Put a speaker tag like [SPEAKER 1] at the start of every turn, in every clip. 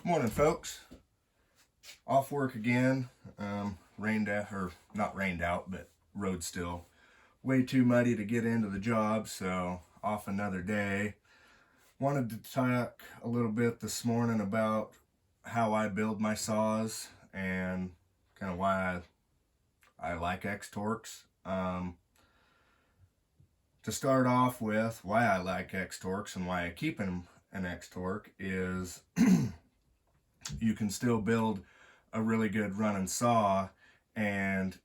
[SPEAKER 1] Morning, folks. Off work again. Rained out, or not rained out, but road still way too muddy to get into the job, so off another day. Wanted to talk a little bit this morning about how I build my saws and kind of why I like X-Torques. To start off with, why I like X-Torques and why I keep an X-Torque is you can still build a really good running saw and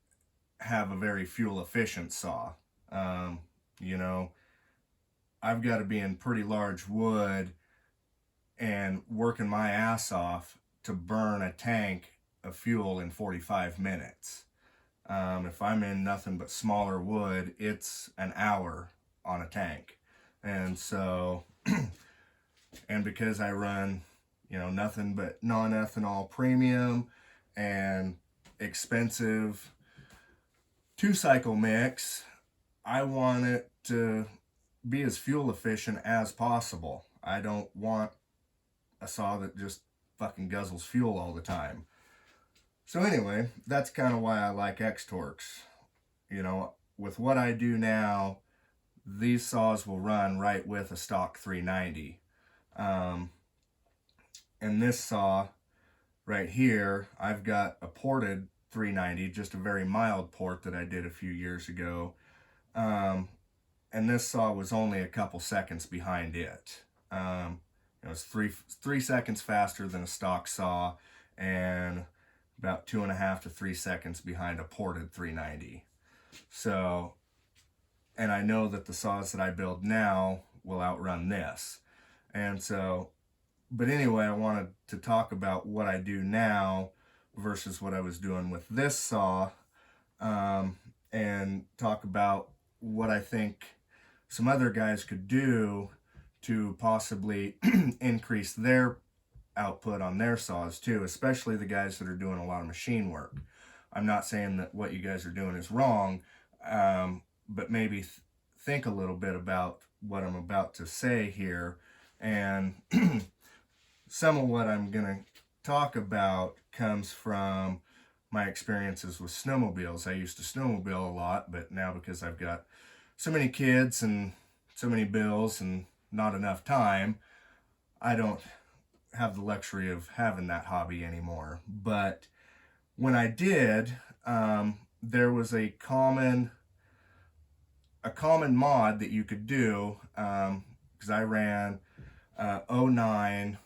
[SPEAKER 1] have a very fuel efficient saw. You know, I've got to be in pretty large wood and working my ass off to burn a tank of fuel in 45 minutes. If I'm in nothing but smaller wood, it's an hour on a tank. And so, and because I run, nothing but non-ethanol premium and expensive 2-cycle mix, I want it to be as fuel efficient as possible. I don't want a saw that just fucking guzzles fuel all the time. So anyway, that's kind of why I like X-Torques. With what I do now, these saws will run right with a stock 390. And this saw right here, I've got a ported 390, just a very mild port that I did a few years ago. And this saw was only a couple seconds behind it. It was three seconds faster than a stock saw and about 2.5 to 3 seconds behind a ported 390. So, and I know that the saws that I build now will outrun this. And so, but anyway, I wanted to talk about what I do now versus what I was doing with this saw, and talk about what I think some other guys could do to possibly increase their output on their saws too, especially the guys that are doing a lot of machine work. I'm not saying that what you guys are doing is wrong, but maybe think a little bit about what I'm about to say here. And some of what I'm going to talk about comes from my experiences with snowmobiles. I used to snowmobile a lot, but now because I've got so many kids and so many bills and not enough time, I don't have the luxury of having that hobby anymore. But when I did, there was a common mod that you could do, because I ran 09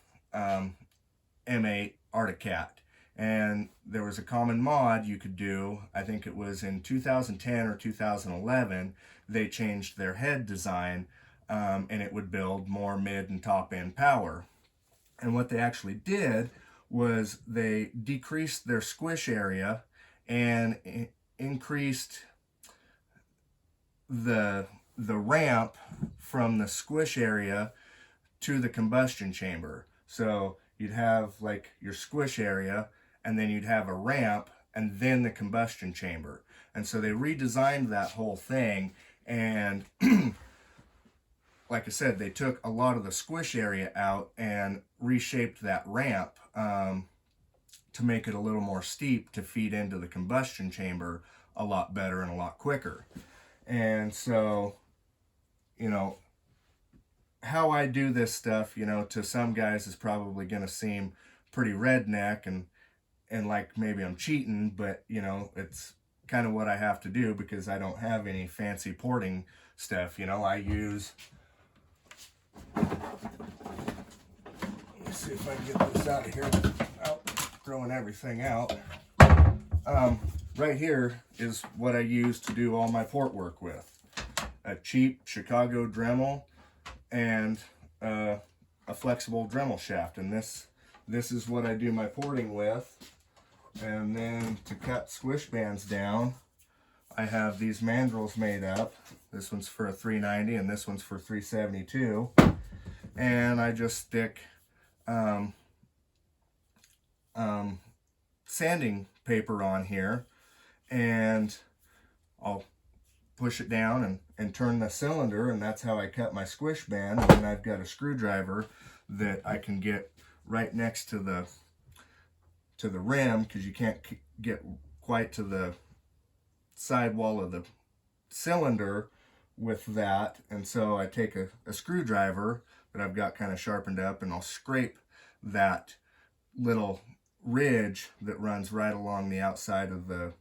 [SPEAKER 1] M8 Arctic Cat, and there was a common mod you could do. I think it was in 2010 or 2011 they changed their head design, and it would build more mid and top end power. And what they actually did was they decreased their squish area and increased the ramp from the squish area to the combustion chamber. So you'd have like your squish area, and then you'd have a ramp, and then the combustion chamber. And so they redesigned that whole thing, and like I said, they took a lot of the squish area out and reshaped that ramp to make it a little more steep to feed into the combustion chamber a lot better and a lot quicker. And so, how I do this stuff, to some guys is probably going to seem pretty redneck and like maybe I'm cheating, but it's kind of what I have to do because I don't have any fancy porting stuff. I use, let me see if I can get this out of here without throwing everything out. Right here is what I use to do all my port work with. A cheap Chicago Dremel and a flexible Dremel shaft, and this is what I do my porting with. And then to cut squish bands down, I have these mandrels made up. This one's for a 390 and this one's for 372, and I just stick sanding paper on here, and I'll push it down and turn the cylinder, and that's how I cut my squish band. And then I've got a screwdriver that I can get right next to the rim, because you can't get quite to the sidewall of the cylinder with that. And so I take a screwdriver that I've got kind of sharpened up, and I'll scrape that little ridge that runs right along the outside of the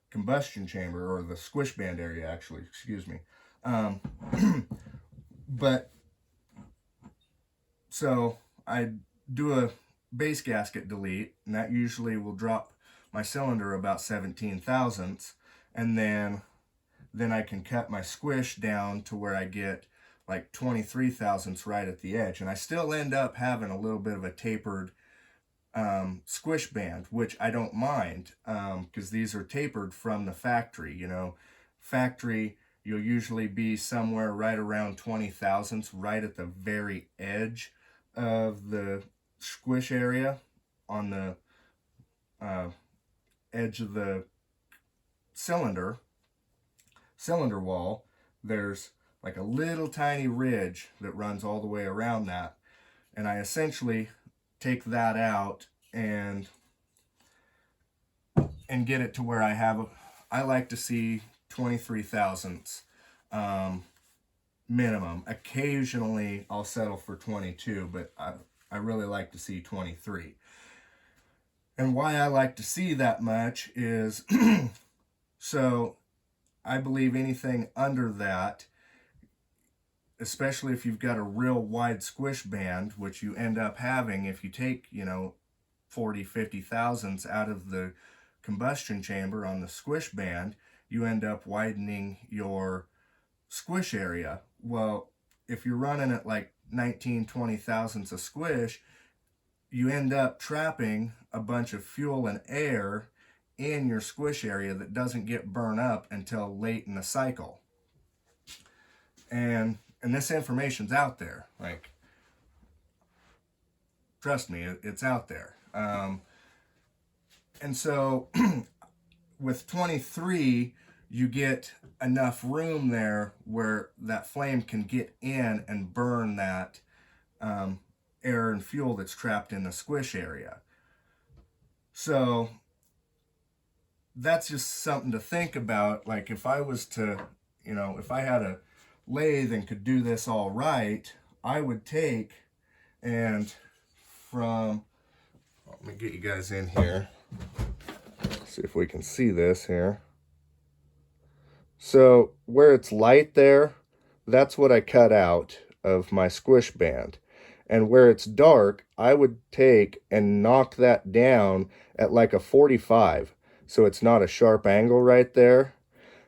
[SPEAKER 1] combustion chamber, or the squish band area, actually, excuse me. But so I do a base gasket delete, and that usually will drop my cylinder about 17 thousandths, and then I can cut my squish down to where I get like 23 thousandths right at the edge, and I still end up having a little bit of a tapered squish band, which I don't mind, because these are tapered from the factory. You know, factory, you'll usually be somewhere right around 20 thousandths, right at the very edge of the squish area on the edge of the cylinder wall. There's like a little tiny ridge that runs all the way around that, and I essentially take that out and get it to where I like to see 23 thousandths minimum. Occasionally I'll settle for 22, but I really like to see 23. And why I like to see that much is so I believe anything under that, especially if you've got a real wide squish band, which you end up having if you take, 40, 50 thousandths out of the combustion chamber on the squish band, you end up widening your squish area. Well, if you're running at like 19, 20 thousandths of squish, you end up trapping a bunch of fuel and air in your squish area that doesn't get burned up until late in the cycle. And this information's out there. Like, trust me, it's out there. And so with 23, you get enough room there where that flame can get in and burn that air and fuel that's trapped in the squish area. So that's just something to think about. Like, if I was to, if I had a lathe and could do this all right, I would take and let me get you guys in here. See if we can see this here. So where it's light there, that's what I cut out of my squish band. And where it's dark, I would take and knock that down at like a 45. So it's not a sharp angle right there.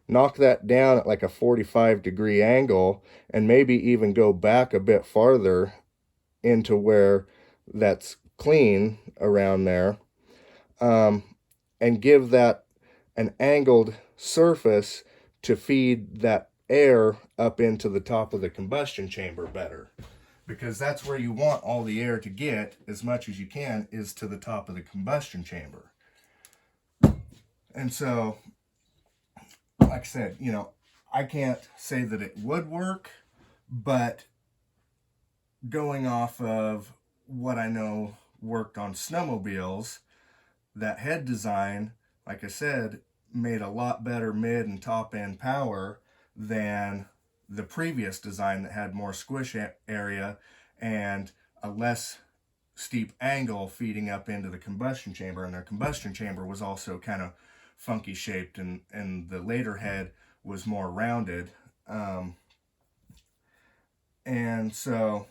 [SPEAKER 1] Knock that down at like a 45-degree angle, and maybe even go back a bit farther into where that's clean around there, and give that an angled surface to feed that air up into the top of the combustion chamber better. Because that's where you want all the air to get as much as you can, is to the top of the combustion chamber. And so, like I said, I can't say that it would work, but going off of what I know worked on snowmobiles, that head design, like I said, made a lot better mid and top end power than the previous design that had more squish area and a less steep angle feeding up into the combustion chamber. And their combustion chamber was also kind of funky shaped, and the later head was more rounded. And so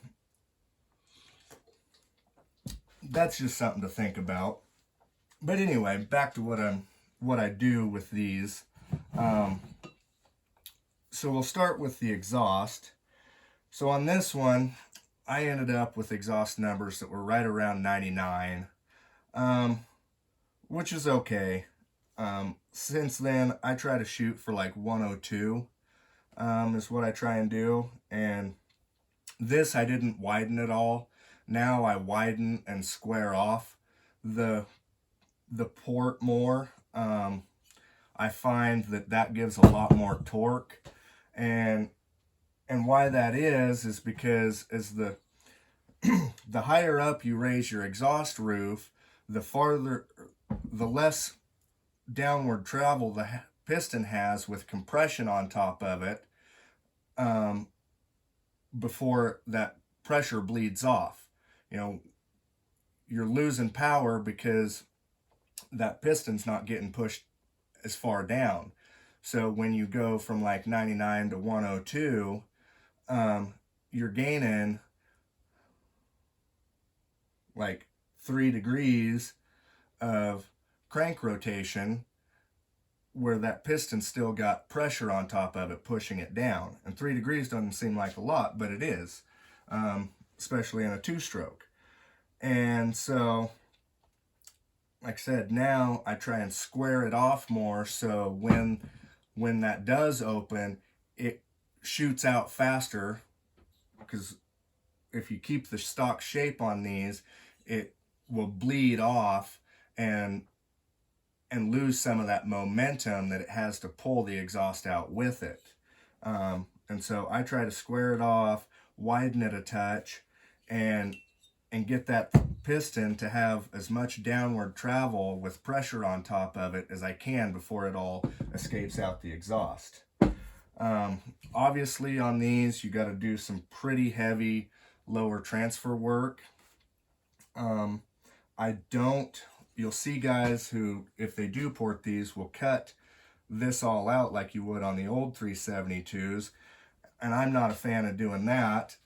[SPEAKER 1] that's just something to think about. But anyway, back to what I do with these. So we'll start with the exhaust. So on this one, I ended up with exhaust numbers that were right around 99, which is okay. Since then, I try to shoot for like 102, is what I try and do. And this, I didn't widen at all. Now I widen and square off the port more. I find that gives a lot more torque, and why that is because as the the higher up you raise your exhaust roof, the less downward travel the piston has with compression on top of it, before that pressure bleeds off. You know, you're losing power because that piston's not getting pushed as far down. So when you go from like 99 to 102, you're gaining like 3 degrees of crank rotation, where that piston still got pressure on top of it pushing it down. And 3 degrees doesn't seem like a lot, but it is, especially in a 2-stroke. And so, like I said, now I try and square it off more, so when that does open, it shoots out faster, because if you keep the stock shape on these, it will bleed off and lose some of that momentum that it has to pull the exhaust out with it. And so I try to square it off, widen it a touch, and get that piston to have as much downward travel with pressure on top of it as I can before it all escapes out the exhaust. Obviously on these, you got to do some pretty heavy lower transfer work. You'll see guys who, if they do port these, will cut this all out like you would on the old 372s. And I'm not a fan of doing that,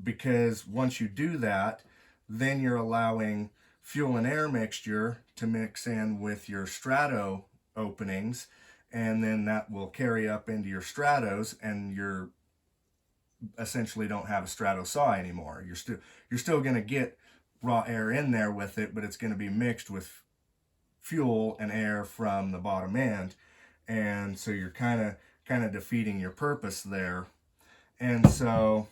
[SPEAKER 1] because once you do that, then you're allowing fuel and air mixture to mix in with your strato openings, and then that will carry up into your stratos, and you're essentially don't have a strato saw anymore. You're still going to get raw air in there with it, but it's going to be mixed with fuel and air from the bottom end, and so you're kind of defeating your purpose there. And so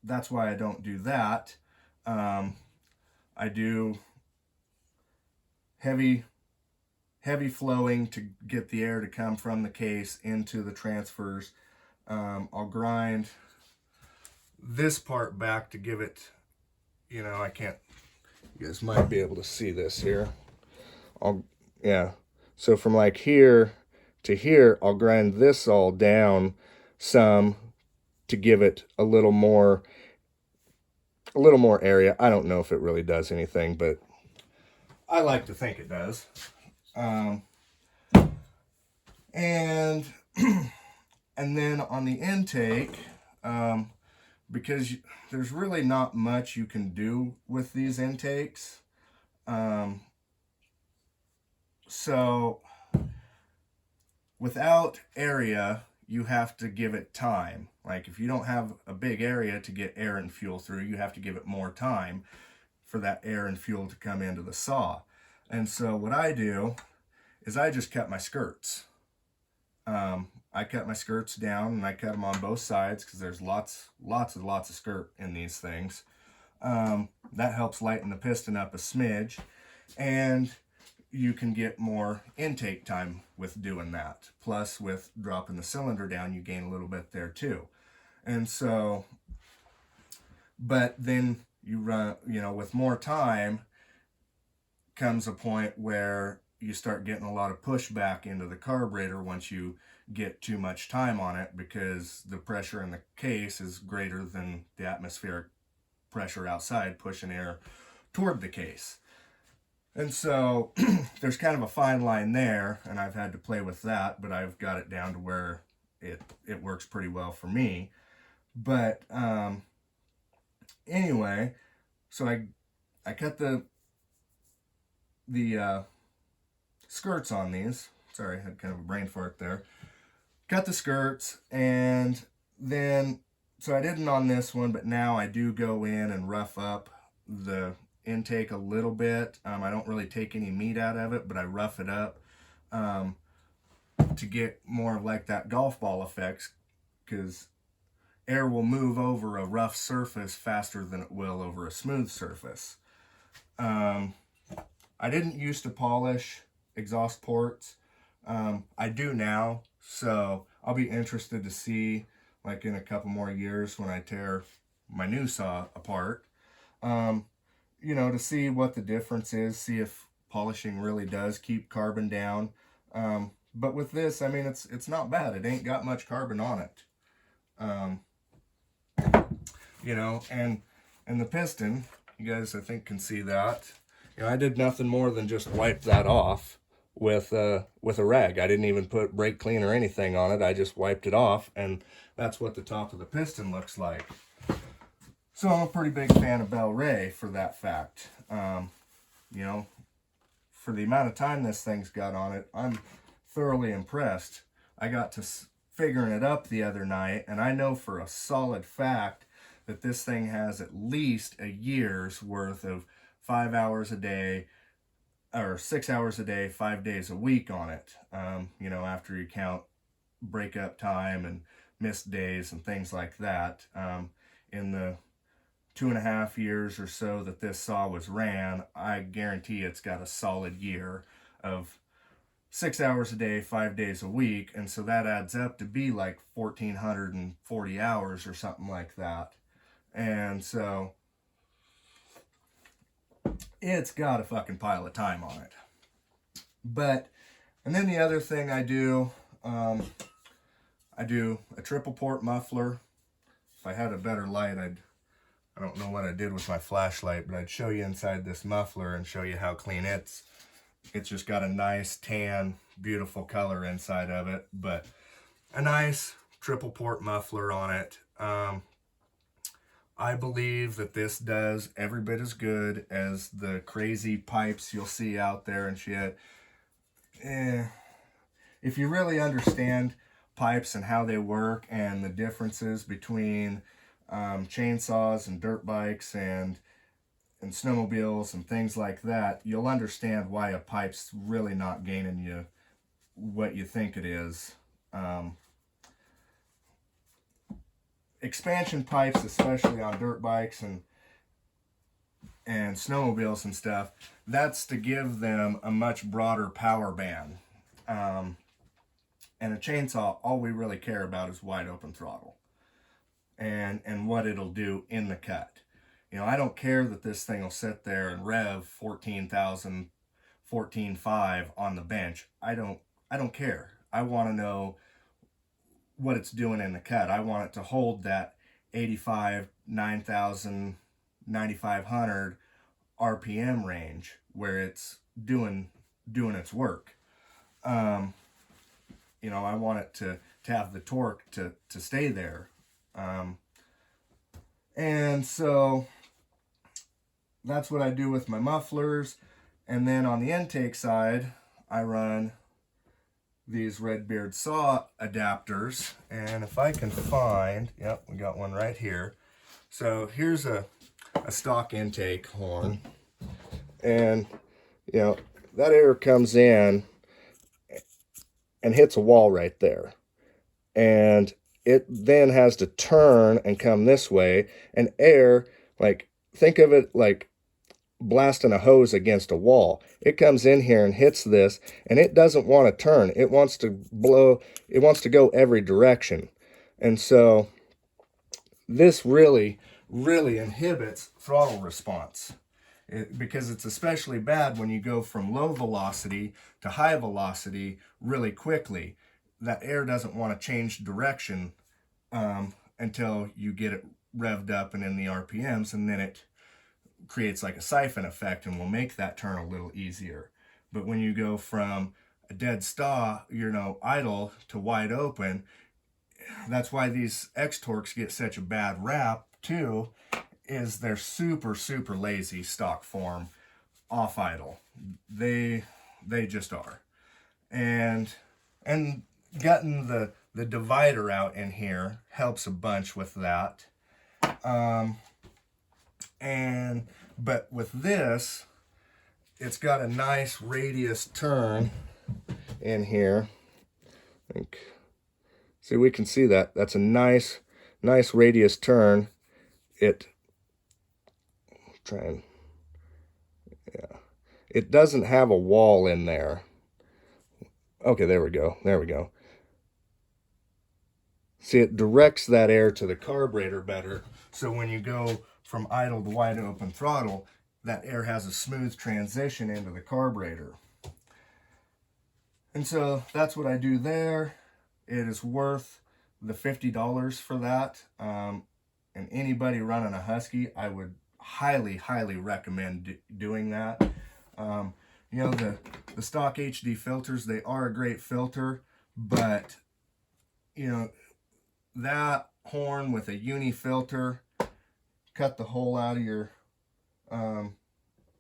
[SPEAKER 1] that's why I don't do that. I do heavy flowing to get the air to come from the case into the transfers. I'll grind this part back to give it, you guys might be able to see this here. So from like here to here, I'll grind this all down some to give it a little more area. I don't know if it really does anything, but I like to think it does. And then on the intake, because there's really not much you can do with these intakes. So without area, you have to give it time. Like if you don't have a big area to get air and fuel through, you have to give it more time for that air and fuel to come into the saw. And so what I do is I just cut my skirts. I cut my skirts down, and I cut them on both sides because there's lots of skirt in these things. That helps lighten the piston up a smidge, and you can get more intake time with doing that. Plus, with dropping the cylinder down, you gain a little bit there too. And so, but then you run, with more time comes a point where you start getting a lot of pushback into the carburetor once you get too much time on it, because the pressure in the case is greater than the atmospheric pressure outside pushing air toward the case. And so there's kind of a fine line there, and I've had to play with that, but I've got it down to where it works pretty well for me. But anyway, so I cut the skirts on these. Sorry, I had kind of a brain fart there. Cut the skirts, and then, so I didn't on this one, but now I do go in and rough up the intake a little bit. I don't really take any meat out of it, but I rough it up to get more of like that golf ball effect, because air will move over a rough surface faster than it will over a smooth surface. I didn't used to polish exhaust ports. I do now, so I'll be interested to see, like in a couple more years when I tear my new saw apart, you know, to see what the difference is, see if polishing really does keep carbon down. But with this, I mean, it's not bad. It ain't got much carbon on it. Um, you know, and the piston, you guys I think can see that. You know, I did nothing more than just wipe that off with a rag. I didn't even put brake clean or anything on it. I just wiped it off, and that's what the top of the piston looks like. So I'm a pretty big fan of Bel-Ray for that fact. You know, for the amount of time this thing's got on it, I'm thoroughly impressed. I got to figuring it up the other night, and I know for a solid fact that this thing has at least a year's worth of 5 hours a day, or 6 hours a day, 5 days a week on it. You know, after you count breakup time and missed days and things like that. In the 2.5 years or so that this saw was ran, I guarantee it's got a solid year of 6 hours a day, 5 days a week. And so that adds up to be like 1,440 hours or something like that. And so it's got a fucking pile of time on it. But, and then the other thing I do a triple port muffler. If I had a better light, I don't know what I did with my flashlight, but I'd show you inside this muffler and show you how clean it's just got a nice tan, beautiful color inside of it, but a nice triple port muffler on it. I believe that this does every bit as good as the crazy pipes you'll see out there and shit. If you really understand pipes and how they work and the differences between chainsaws and dirt bikes and snowmobiles and things like that, you'll understand why a pipe's really not gaining you what you think it is. Expansion pipes, especially on dirt bikes and snowmobiles and stuff, that's to give them a much broader power band. And a chainsaw, all we really care about is wide open throttle and what it'll do in the cut. You know, I don't care that this thing will sit there and rev 14,000, 14.5 on the bench. I don't care. I want to know what it's doing in the cut. I want it to hold that 85, 9,000, 9,500 RPM range where it's doing its work. You know, I want it to have the torque to stay there. And so that's what I do with my mufflers. And then on the intake side, I run these Redbeard saw adapters. And if I can find, yep, we got one right here. So here's a stock intake horn. And, you know, that air comes in and hits a wall right there. And it then has to turn and come this way. And air, like, think of it like blasting a hose against a wall. It comes in here and hits this, and it doesn't want to turn. It wants to blow, it wants to go every direction. And so this really, really inhibits throttle response. Because it's especially bad when you go from low velocity to high velocity really quickly. That air doesn't want to change direction until you get it revved up and in the RPMs, and then it creates like a siphon effect and will make that turn a little easier. But when you go from a dead stop, you know, idle to wide open, that's why these X-Torques get such a bad rap too, is they're super, super lazy stock form off idle. They just are. And getting the divider out in here helps a bunch with that. But with this, it's got a nice radius turn in here. See, we can see that. That's a nice radius turn. It doesn't have a wall in there. Okay, there we go. See, it directs that air to the carburetor better. So when you go from idle to wide open throttle, that air has a smooth transition into the carburetor. And so that's what I do there. It is worth the $50 for that. And anybody running a Husky, I would highly, highly recommend doing that. You know, the stock HD filters, they are a great filter, but, you know, that horn with a uni filter, cut the hole out of your, out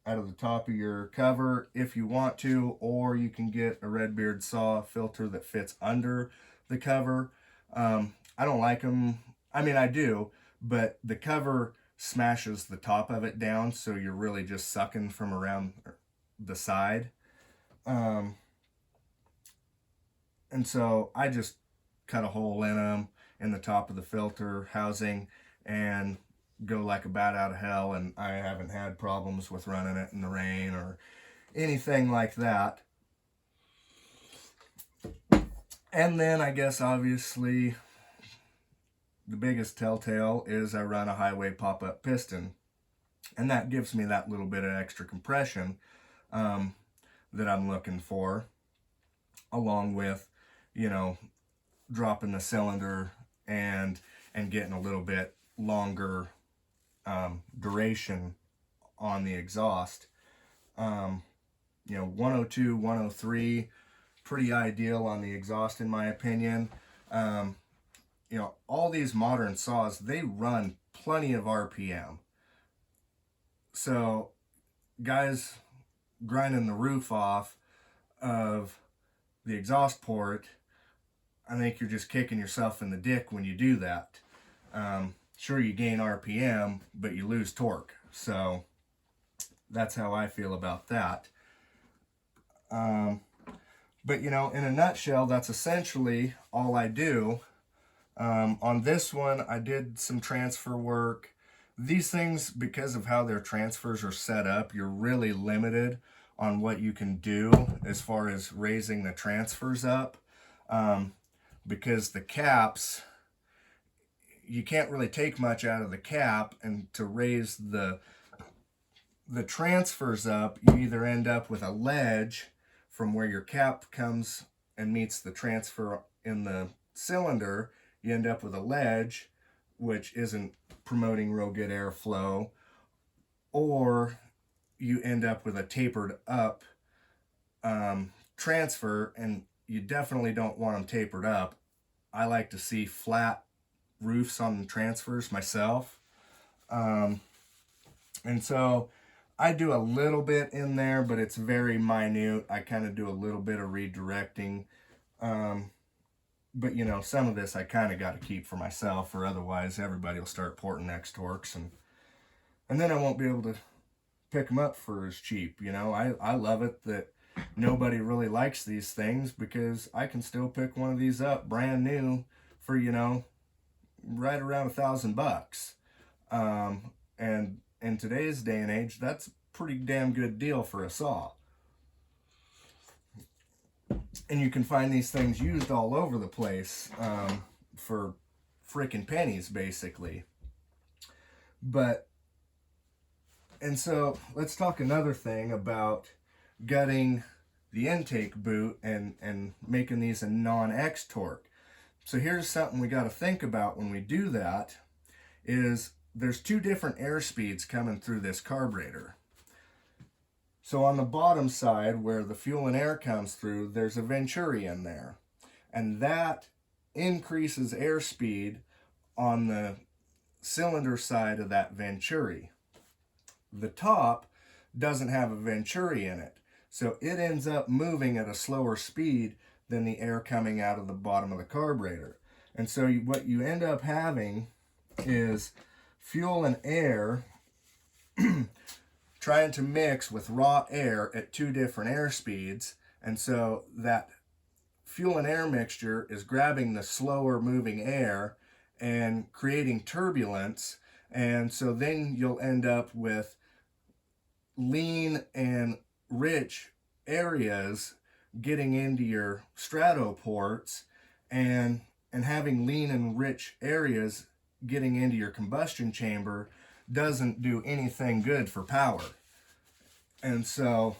[SPEAKER 1] of the top of your cover if you want to, or you can get a Redbeard saw filter that fits under the cover. I don't like them. I mean, I do, but the cover smashes the top of it down, so you're really just sucking from around the side. And so I just cut a hole in them in the top of the filter housing and go like a bat out of hell, and I haven't had problems with running it in the rain or anything like that. And then I guess obviously the biggest telltale is I run a highway pop-up piston, and that gives me that little bit of extra compression that I'm looking for, along with, you know, dropping the cylinder and getting a little bit longer duration on the exhaust. You know, 102, 103, pretty ideal on the exhaust in my opinion. You know, all these modern saws, they run plenty of RPM. So guys grinding the roof off of the exhaust port, I think you're just kicking yourself in the dick when you do that. Sure, you gain RPM, but you lose torque. So that's how I feel about that. But, you know, in a nutshell, that's essentially all I do. On this one, I did some transfer work. These things, because of how their transfers are set up, you're really limited on what you can do as far as raising the transfers up. Because the caps, you can't really take much out of the cap, and to raise the transfers up, you either end up with a ledge from where your cap comes and meets the transfer in the cylinder. You end up with a ledge, which isn't promoting real good airflow, or you end up with a tapered up transfer, and you definitely don't want them tapered up. I like to see flat roofs on the transfers myself. And so I do a little bit in there, but it's very minute. I kind of do a little bit of redirecting. But, you know, some of this I kind of got to keep for myself, or otherwise everybody will start porting X-Torques, and then I won't be able to pick them up for as cheap. You know, I love it that nobody really likes these things, because I can still pick one of these up brand new for, you know, right around $1,000. And in today's day and age, that's a pretty damn good deal for a saw. And you can find these things used all over the place for freaking pennies, basically. But, and so let's talk another thing about gutting the intake boot and making these a non-X-Torque. So here's something we got to think about when we do that, is there's two different air speeds coming through this carburetor. So on the bottom side, where the fuel and air comes through, there's a Venturi in there. And that increases airspeed on the cylinder side of that Venturi. The top doesn't have a Venturi in it, so it ends up moving at a slower speed than the air coming out of the bottom of the carburetor. And so what you end up having is fuel and air trying to mix with raw air at two different air speeds. And so that fuel and air mixture is grabbing the slower moving air and creating turbulence. And so then you'll end up with lean and rich areas getting into your strato ports, and having lean and rich areas getting into your combustion chamber doesn't do anything good for power. And so,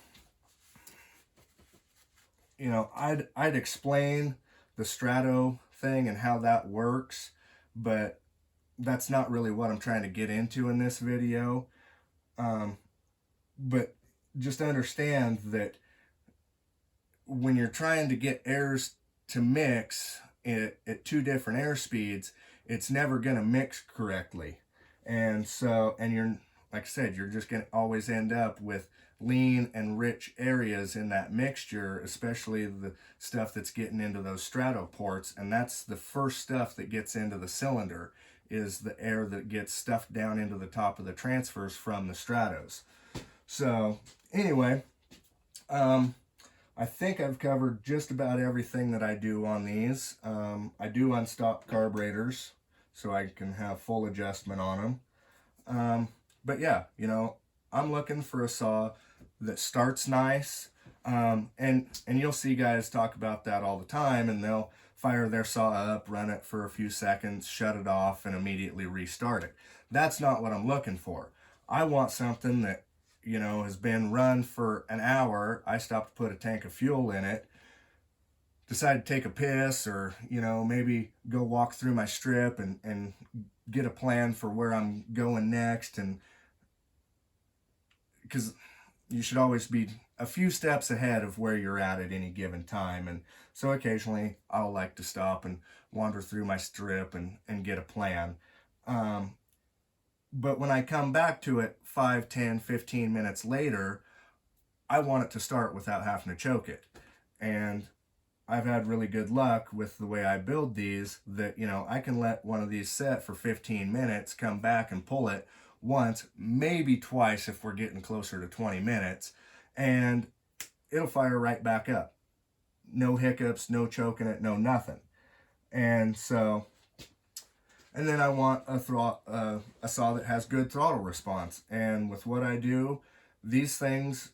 [SPEAKER 1] you know, I'd explain the Strato thing and how that works, but that's not really what I'm trying to get into in this video. But just understand that when you're trying to get airs to mix at two different air speeds, it's never going to mix correctly. And so, and you're, like I said, you're just going to always end up with lean and rich areas in that mixture, especially the stuff that's getting into those strato ports. And that's the first stuff that gets into the cylinder, is the air that gets stuffed down into the top of the transfers from the stratos. So anyway, I think I've covered just about everything that I do on these. I do unstop carburetors so I can have full adjustment on them. But yeah, you know, I'm looking for a saw that starts nice. And you'll see guys talk about that all the time, and they'll fire their saw up, run it for a few seconds, shut it off, and immediately restart it. That's not what I'm looking for. I want something that, you know, has been run for an hour. I stopped to put a tank of fuel in it, decided to take a piss, or, you know, maybe go walk through my strip and get a plan for where I'm going next. And because you should always be a few steps ahead of where you're at any given time. And so occasionally I'll like to stop and wander through my strip and get a plan. But when I come back to it 5, 10, 15 minutes later, I want it to start without having to choke it. And I've had really good luck with the way I build these, that, you know, I can let one of these set for 15 minutes, come back and pull it once, maybe twice if we're getting closer to 20 minutes, and it'll fire right back up. No hiccups, no choking it, no nothing. And so, and then I want a saw that has good throttle response. And with what I do, these things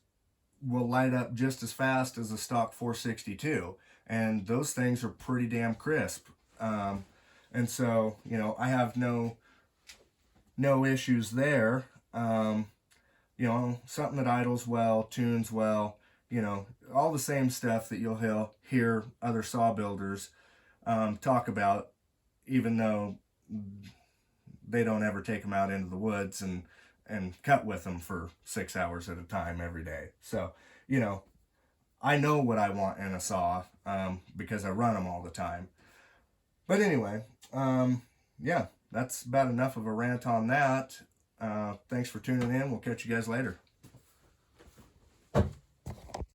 [SPEAKER 1] will light up just as fast as a stock 462. And those things are pretty damn crisp. And so, you know, I have no issues there. You know, something that idles well, tunes well, you know, all the same stuff that you'll hear other saw builders talk about, even though they don't ever take them out into the woods and cut with them for 6 hours at a time every day. So, you know, I know what I want in a saw because I run them all the time. But anyway, yeah, that's about enough of a rant on that. Thanks for tuning in. We'll catch you guys later.